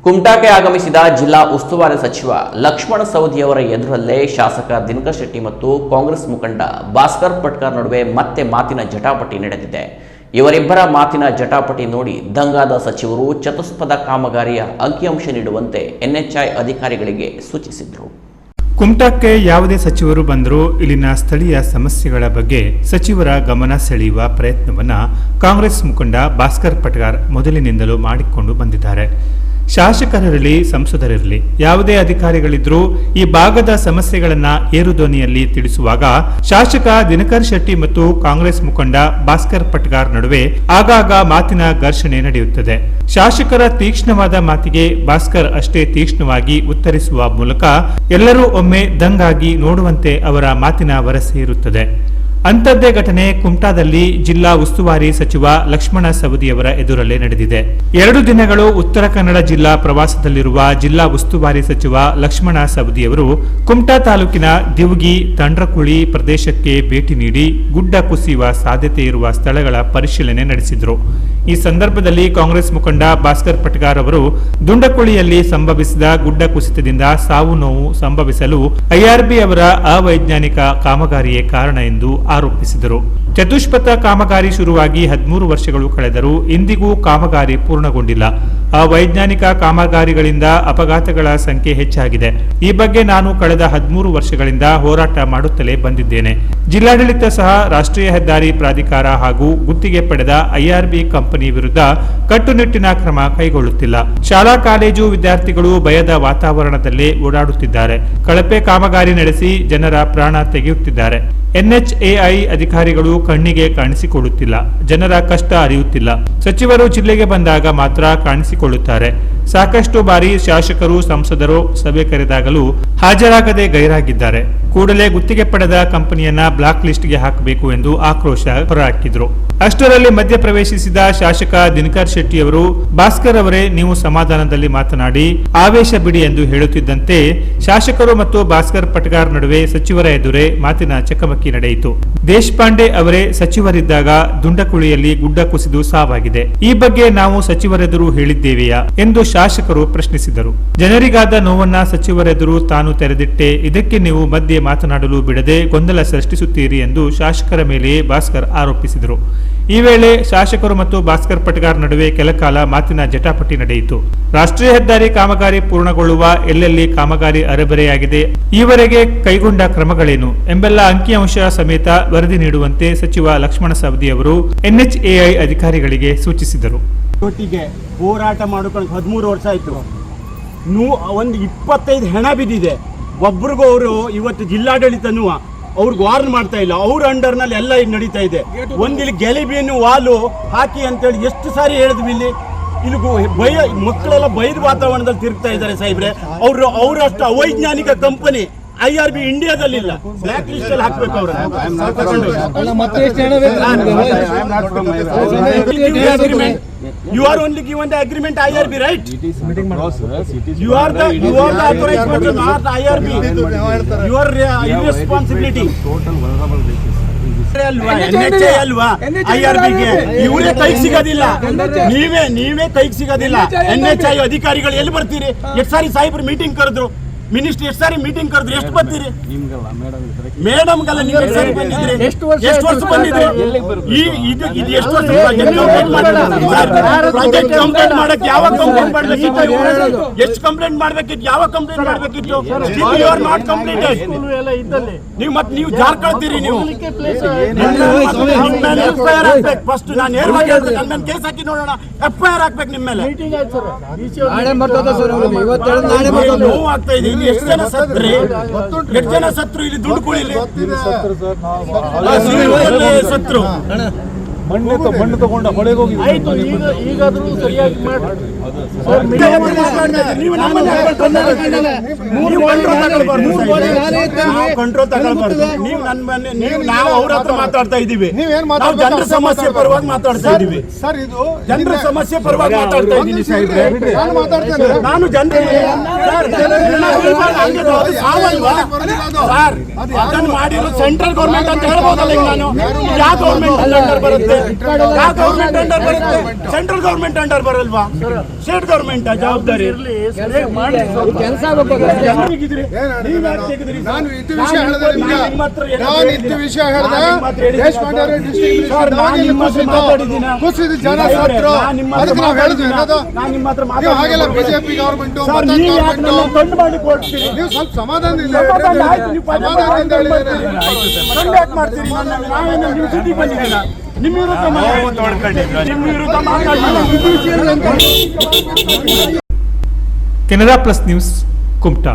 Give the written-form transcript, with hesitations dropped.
ಕುಮಟಾಕ್ಕೆ ಆಗಮಿಸಿದ ಜಿಲ್ಲಾ ಉಸ್ತುವಾರಿ ಸಚಿವ ಲಕ್ಷ್ಮಣ ಸವದಿಯವರ ಎದುರಲ್ಲೇ ಶಾಸಕ ದಿನಕರ್ ಶೆಟ್ಟಿ ಮತ್ತು ಕಾಂಗ್ರೆಸ್ ಮುಖಂಡ ಭಾಸ್ಕರ್ ಪಟ್ಕರ್ ನಡುವೆ ಮತ್ತೆ ಮಾತಿನ ಜಟಾಪಟಿ ನಡೆದಿದೆ. ಇವರಿಬ್ಬರ ಮಾತಿನ ಜಟಾಪಟಿ ನೋಡಿ ದಂಗಾದ ಸಚಿವರು ಚತುಷ್ಪಥ ಕಾಮಗಾರಿಯ ಅಂಕಿಅಂಶ ನೀಡುವಂತೆ ಎನ್ಎಚ್ಐ ಅಧಿಕಾರಿಗಳಿಗೆ ಸೂಚಿಸಿದರು. ಕುಮಟಾಕ್ಕೆ ಯಾವುದೇ ಸಚಿವರು ಬಂದರೂ ಇಲ್ಲಿನ ಸ್ಥಳೀಯ ಸಮಸ್ಯೆಗಳ ಬಗ್ಗೆ ಸಚಿವರ ಗಮನ ಸೆಳೆಯುವ ಪ್ರಯತ್ನವನ್ನು ಕಾಂಗ್ರೆಸ್ ಮುಖಂಡ ಭಾಸ್ಕರ್ ಪಟ್ಕರ್ ಮೊದಲಿನಿಂದಲೂ ಮಾಡಿಕೊಂಡು ಬಂದಿದ್ದಾರೆ. ಶಾಸಕರಿರಲಿ ಸಂಸದರಿರಲಿ ಯಾವುದೇ ಅಧಿಕಾರಿಗಳಿದ್ರೂ ಈ ಭಾಗದ ಸಮಸ್ಯೆಗಳನ್ನ ಏರುಧ್ವನಿಯಲ್ಲಿ ತಿಳಿಸುವಾಗ ಶಾಸಕ ದಿನಕರ್ ಶೆಟ್ಟಿ ಮತ್ತು ಕಾಂಗ್ರೆಸ್ ಮುಖಂಡ ಭಾಸ್ಕರ್ ಪಟ್ಕರ್ ನಡುವೆ ಆಗಾಗ ಮಾತಿನ ಘರ್ಷಣೆ ನಡೆಯುತ್ತದೆ. ಶಾಸಕರ ತೀಕ್ಷ್ಣವಾದ ಮಾತಿಗೆ ಭಾಸ್ಕರ್ ಅಷ್ಟೇ ತೀಕ್ಷ್ಣವಾಗಿ ಉತ್ತರಿಸುವ ಮೂಲಕ ಎಲ್ಲರೂ ಒಮ್ಮೆ ದಂಗಾಗಿ ನೋಡುವಂತೆ ಅವರ ಮಾತಿನ ವರಸೆ ಇರುತ್ತದೆ. ಅಂಥದ್ದೇ ಘಟನೆ ಕುಮಟಾದಲ್ಲಿ ಜಿಲ್ಲಾ ಉಸ್ತುವಾರಿ ಸಚಿವ ಲಕ್ಷ್ಮಣ ಸವದಿಯವರ ಎದುರಲ್ಲೇ ನಡೆದಿದೆ. 2 ದಿನಗಳು ಉತ್ತರ ಕನ್ನಡ ಜಿಲ್ಲಾ ಪ್ರವಾಸದಲ್ಲಿರುವ ಜಿಲ್ಲಾ ಉಸ್ತುವಾರಿ ಸಚಿವ ಲಕ್ಷ್ಮಣ ಸವದಿಯವರು ಕುಮಟಾ ತಾಲೂಕಿನ ದಿವಗಿ ತಂಡ್ರಕುಳಿ ಪ್ರದೇಶಕ್ಕೆ ಭೇಟಿ ನೀಡಿ ಗುಡ್ಡ ಕುಸಿಯುವ ಸಾಧ್ಯತೆ ಇರುವ ಸ್ಥಳಗಳ ಪರಿಶೀಲನೆ ನಡೆಸಿದರು. ಈ ಸಂದರ್ಭದಲ್ಲಿ ಕಾಂಗ್ರೆಸ್ ಮುಖಂಡ ಭಾಸ್ಕರ್ ಪಟ್ಕರ್ ಅವರು ದುಂಡಕುಳಿಯಲ್ಲಿ ಸಂಭವಿಸಿದ ಗುಡ್ಡ ಕುಸಿತದಿಂದ ಸಾವು ನೋವು ಸಂಭವಿಸಲು ಐಆರ್ಬಿ ಅವರ ಅವೈಜ್ಞಾನಿಕ ಕಾಮಗಾರಿಯೇ ಕಾರಣ ಎಂದು ಆರೋಪಿಸಿದರು. ಚತುಷ್ಪಥ ಕಾಮಗಾರಿ ಶುರುವಾಗಿ 13 ವರ್ಷಗಳು ಕಳೆದರೂ ಇಂದಿಗೂ ಕಾಮಗಾರಿ ಪೂರ್ಣಗೊಂಡಿಲ್ಲ. ಅವೈಜ್ಞಾನಿಕ ಕಾಮಗಾರಿಗಳಿಂದ ಅಪಘಾತಗಳ ಸಂಖ್ಯೆ ಹೆಚ್ಚಾಗಿದೆ. ಈ ಬಗ್ಗೆ ನಾನು ಕಳೆದ 13 ವರ್ಷಗಳಿಂದ ಹೋರಾಟ ಮಾಡುತ್ತಲೇ ಬಂದಿದ್ದೇನೆ. ಜಿಲ್ಲಾಡಳಿತ ಸಹ ರಾಷ್ಟ್ರೀಯ ಹೆದ್ದಾರಿ ಪ್ರಾಧಿಕಾರ ಹಾಗೂ ಗುತ್ತಿಗೆ ಪಡೆದ ಐಆರ್ಬಿ ಕಂಪನಿ ವಿರುದ್ಧ ಕಟ್ಟುನಿಟ್ಟಿನ ಕ್ರಮ ಕೈಗೊಳ್ಳುತ್ತಿಲ್ಲ. ಶಾಲಾ ಕಾಲೇಜು ವಿದ್ಯಾರ್ಥಿಗಳು ಭಯದ ವಾತಾವರಣದಲ್ಲೇ ಓಡಾಡುತ್ತಿದ್ದಾರೆ. ಕಳಪೆ ಕಾಮಗಾರಿ ನಡೆಸಿ ಜನರ ಪ್ರಾಣ ತೆಗೆಯುತ್ತಿದ್ದಾರೆ. ಎನ್ಎಚ್ಎಐ ಅಧಿಕಾರಿಗಳು ಕಣ್ಣಿಗೆ ಕಾಣಿಸಿಕೊಳ್ಳುತ್ತಿಲ್ಲ. ಜನರ ಕಷ್ಟ ಅರಿಯುತ್ತಿಲ್ಲ. ಸಚಿವರು ಜಿಲ್ಲೆಗೆ ಬಂದಾಗ ಮಾತ್ರ ಕಾಣಿಸಿಕೊಳ್ಳುತ್ತಾರೆ. ಸಾಕಷ್ಟು ಬಾರಿ ಶಾಸಕರು ಸಂಸದರು ಸಭೆ ಕರೆದಾಗಲೂ ಹಾಜರಾಗದೆ ಗೈರಾಗಿದ್ದಾರೆ. ಕೂಡಲೇ ಗುತ್ತಿಗೆ ಪಡೆದ ಕಂಪನಿಯನ್ನ ಬ್ಲಾಕ್ ಲಿಸ್ಟ್ಗೆ ಹಾಕಬೇಕು ಎಂದು ಆಕ್ರೋಶ ಹೊರಹಾಕಿದ್ರು. ಅಷ್ಟರಲ್ಲಿ ಮಧ್ಯಪ್ರವೇಶಿಸಿದ ಶಾಸಕ ದಿನಕರ್ ಶೆಟ್ಟಿಯವರು ಭಾಸ್ಕರ್ ಅವರೇ, ನೀವು ಸಮಾಧಾನದಲ್ಲಿ ಮಾತನಾಡಿ, ಆವೇಶ ಬಿಡಿ ಎಂದು ಹೇಳುತ್ತಿದ್ದಂತೆ ಶಾಸಕರು ಮತ್ತು ಭಾಸ್ಕರ್ ಪಟ್ಕರ್ ನಡುವೆ ಸಚಿವರ ಎದುರೇ ಮಾತಿನ ಚಕಮಕಿ ನಡೆಯಿತು. ದೇಶಪಾಂಡೆ ಅವರೇ ಸಚಿವರಿದ್ದಾಗ ದುಂಡಕುಳಿಯಲ್ಲಿ ಗುಡ್ಡ ಕುಸಿದು ಸಾವಾಗಿದೆ. ಈ ಬಗ್ಗೆ ನಾವು ಸಚಿವರೆದುರು ಹೇಳಿದ್ದೇವೆಯಾ ಎಂದು ಶಾಸಕರು ಪ್ರಶ್ನಿಸಿದರು. ಜನರಿಗಾದ ನೋವನ್ನ ಸಚಿವರೆದುರು ತಾನು ತೆರೆದಿಟ್ಟೆ, ಇದಕ್ಕೆ ನೀವು ಮಧ್ಯೆ ಮಾತನಾಡಲು ಬಿಡದೆ ಗೊಂದಲ ಸೃಷ್ಟಿಸುತ್ತೀರಿ ಎಂದು ಶಾಸಕರ ಮೇಲೆಯೇ ಭಾಸ್ಕರ್ ಆರೋಪಿಸಿದರು. ಈ ವೇಳೆ ಶಾಸಕರು ಮತ್ತು ಭಾಸ್ಕರ್ ಪಟ್ಕರ್ ನಡುವೆ ಕೆಲಕಾಲ ಮಾತಿನ ಜಟಾಪಟಿ ನಡೆಯಿತು. ರಾಷ್ಟ್ರೀಯ ಹೆದ್ದಾರಿ ಕಾಮಗಾರಿ ಪೂರ್ಣಗೊಳ್ಳುವ ಎಲ್ಲೆಲ್ಲಿ ಕಾಮಗಾರಿ ಅರೆಬರೆಯಾಗಿದೆ, ಈವರೆಗೆ ಕೈಗೊಂಡ ಕ್ರಮಗಳೇನು ಎಂಬೆಲ್ಲ ಅಂಕಿಅಂಶ ಸಮೇತ ವರದಿ ನೀಡುವಂತೆ ಸಚಿವ ಲಕ್ಷ್ಮಣ ಸವದಿ ಅವರು ಎನ್ಎಚ್ಎಐ ಅಧಿಕಾರಿಗಳಿಗೆ ಸೂಚಿಸಿದರು. ಒಟ್ಟಿಗೆ ಹೋರಾಟ ಮಾಡಿಕೊಂಡು 13 ವರ್ಷ ಆಯ್ತು. ಒಂದು 25 ಹೆಣ ಬಿದ್ದಿದೆ. ಒಬ್ರಿಗೂ ಅವರು ಇವತ್ತು ಜಿಲ್ಲಾಡಳಿತನೂ ಅವ್ರಿಗೆ ವಾರ್ನ್ ಮಾಡ್ತಾ ಇಲ್ಲ. ಅವ್ರ ಅಂಡರ್ನಲ್ಲಿ ಎಲ್ಲ ಈಗ ನಡೀತಾ ಇದೆ. ಒಂದಿಲ್ಲಿ ಗೆಲಿಬಿಯನ್ನು ವಾಲು ಹಾಕಿ ಅಂತೇಳಿ ಎಷ್ಟು ಸಾರಿ ಹೇಳಿದ್ವಿ. ಇಲ್ಲಿ ಮಕ್ಕಳೆಲ್ಲ ಬೈದ ವಾತಾವರಣದಲ್ಲಿ ತಿರುಗ್ತಾ ಇದ್ದಾರೆ ಸಾಹೇಬ್ರೆ. ಅವರಷ್ಟು ಅವೈಜ್ಞಾನಿಕ ಕಂಪನಿ ಐಆರ್ಬಿ ಇಂಡಿಯಾದಲ್ಲಿಲ್ಲ. ಬ್ಲಾಕ್ ಲಿಸ್ಟ್ ಅಲ್ಲಿ ಹಾಕ್ಬೇಕು ಅವ್ರ. You are only given the agreement IRB, right? You are the authorized person, not IRB. Your irresponsibility. NHA ಅಲ್ವಾ ಐಆರ್ಬಿಗೆ ಇವರೇ ಕೈಗೆ ಸಿಗೋದಿಲ್ಲ. ನೀವೇ ಕೈಗೆ ಸಿಗೋದಿಲ್ಲ. NHA ಅಧಿಕಾರಿಗಳು ಎಲ್ಲಿ ಬರ್ತೀರಿ? ಎಷ್ಟು ಸಾರಿ ಸಾಹೇಬ್ರು ಮೀಟಿಂಗ್ ಕರೆದ್ರು, ಮಿನಿಸ್ಟರ್ ಎಷ್ಟು ಸಾರಿ ಮೀಟಿಂಗ್ ಕರೆದ್ರು, ಎಷ್ಟು ಬರ್ತೀರಿ? ಮೇಡಮ್ಗಲ್ಲ ನೀವು ಎಷ್ಟು ಸಾರಿ ಬಂದಿದ್ರಿ? ಎಷ್ಟು ವರ್ಷ ಬಂದಿದ್ರಿ? ಇದು ಎಷ್ಟು ವರ್ಷ ಪ್ರಾಜೆಕ್ಟ್ ಕಂಪ್ಲೇಂಟ್ ಮಾಡಕ್ಕೆ ಯಾವಾಗ ಕಂಪ್ಲೇಂಟ್ ಮಾಡಬೇಕಿತ್ತು? ಎಷ್ಟು ಕಂಪ್ಲೇಂಟ್ ಮಾಡಬೇಕಿತ್ತು? ಯಾವಾಗ ಕಂಪ್ಲೇಂಟ್ ಮಾಡಬೇಕಿತ್ತು? You are not completed. ನೀವು ಜಾರ್ಕೊಳ್ತೀರಿ. ನೀವು FIR ಹಾಕ್ಬೇಕು. ಫಸ್ಟ್ ನಾನು ನೇರವಾಗಿ ಹೇಳ್ತೀನಿ, ನನ್ನ ಮೇಲೆ ಕೇಸ್ ಹಾಕಿ ನೋಡೋಣ. FIR ಹಾಕ್ಬೇಕು ನಿಮ್ಮ ಮೇಲೆ. ನೋವು ಆಗ್ತಾ ಇದೆ. ಎಷ್ಟು ಜನ ಸತ್ರು ಇಲ್ಲಿ ದುಡ್ಡುಕೊಳ್ಳಿ ಸತ್ರು. ಮಣ್ಣು ತಗೊಂಡು ಹೊಳೆಗೆ ಹೋಗಿ ಆಯ್ತು. ಈಗಾದ್ರೂ ಸರಿಯಾಗಿ ಮಾಡಿ. ಕಂಟ್ರೋಲ್ ತಗೊಳ್ಬಾರ್ದು. ನೀವು ನನ್ನ ಮನೆ, ನಾವು ಅವ್ರ ಹತ್ರ ಮಾತಾಡ್ತಾ ಇದೀವಿ. ನಾವು ಜನರ ಸಮಸ್ಯೆ ಪರವಾಗಿ ಮಾತಾಡ್ತಾ ಇದೀವಿ. ಜನರ ಸಮಸ್ಯೆ ಪರವಾಗಿ ಮಾತಾಡ್ತಾ ಇದ್ದೀನಿ ಸಾಹೇಬ್ರೆ. ನಾನು ಅದನ್ನು ಮಾಡಿರೋ ಸೆಂಟ್ರಲ್ ಗೌರ್ಮೆಂಟ್ ಅಂತ ಹೇಳ್ಬೋದಲ್ಲ. ಈಗ ನಾನು ಯಾವ ಗೌರ್ಮೆಂಟ್ ಅಂಡರ್ ಬರುತ್ತೆ? ಯಾವ ಗೌರ್ಮೆಂಟ್ ಅಂಡರ್ ಬರುತ್ತೆ? ಸೆಂಟ್ರಲ್ ಗೌರ್ಮೆಂಟ್ ಅಂಡರ್ ಬರಲ್ವಾ? ಸ್ಟೇಟ್ ಗೌರ್ಮೆಂಟ್ ಜವಾಬ್ದಾರಿ ಕೆಲಸ ಜನರಿಗಿದ್ರೆ ನೀವ್ ಯಾಕ್ ತೆಗೆದ್ರಿ? ನಾನು ಇದ್ದ ವಿಷಯ ಹೇಳಿದೆ ನಿಮ್ಗೆ. ನಿಮ್ಮ ಹತ್ರ ಎಲ್ಲ ನಾನು ಇದ್ದ ವಿಷಯ ಹೇಳಿದೆ. ದೇಶಪಾಂಡೆ ಅವರೇ ಡಿಸ್ಟ್ರಿಕ್ಟ್ ಸರ್, ನಾನು ನಿಮ್ಮ ಹತ್ರ ಮಾತಾಡಿದ್ದೀನ? ಕುಸಿದ ಜನ ಸಾಹೇಬ್ರೆ, ಸತ್ರು. ನಾನು ನಿಮ್ಮ ಹತ್ರ ಅದಕ್ಕೆ ನಾವು ಹೇಳಿದ್ವಿ ಮಾತಾಡಿದ್ದೀನ? ಏನದು? ನಾನು ನಿಮ್ಮ ಹತ್ರ ನೀವು ಹಾಗೆಲ್ಲ ಮಾತಾಡಿದ್ದೀನಿ. ಬಿಜೆಪಿ ಗವರ್ಮೆಂಟ್ ಸರ್, ನೀವು ಯಾಕೆ ನನ್ನ ಕಣ್ಣು ಮಾಡಿ ಕೊಡ್ತೀರಿ? ನೀವು ಸ್ವಲ್ಪ ಸಮಾಧಾನದಿಂದ ಸಮಾಧಾನ ಆಯ್ತು, ನೀವು ಪದೇ ಪದೇ ಸಮಾಧಾನದಿಂದ ಹೇಳಿದ್ರೆ ಕಣ್ಣು ಯಾಕೆ ಮಾಡ್ತೀರಿ? ನಾವೇನು ನಿಮ್ಮ ಸುದ್ದಿ ಬಂದಿದ್ದೀನ? ನಿಮ್ಮ ವಿರುದ್ಧ ನಿಮ್ಮ ವಿರುದ್ಧ ಮಾತಾಡಿ ಕೆನರಾ ಪ್ಲಸ್ ನ್ಯೂಸ್ ಕುಮಟಾ.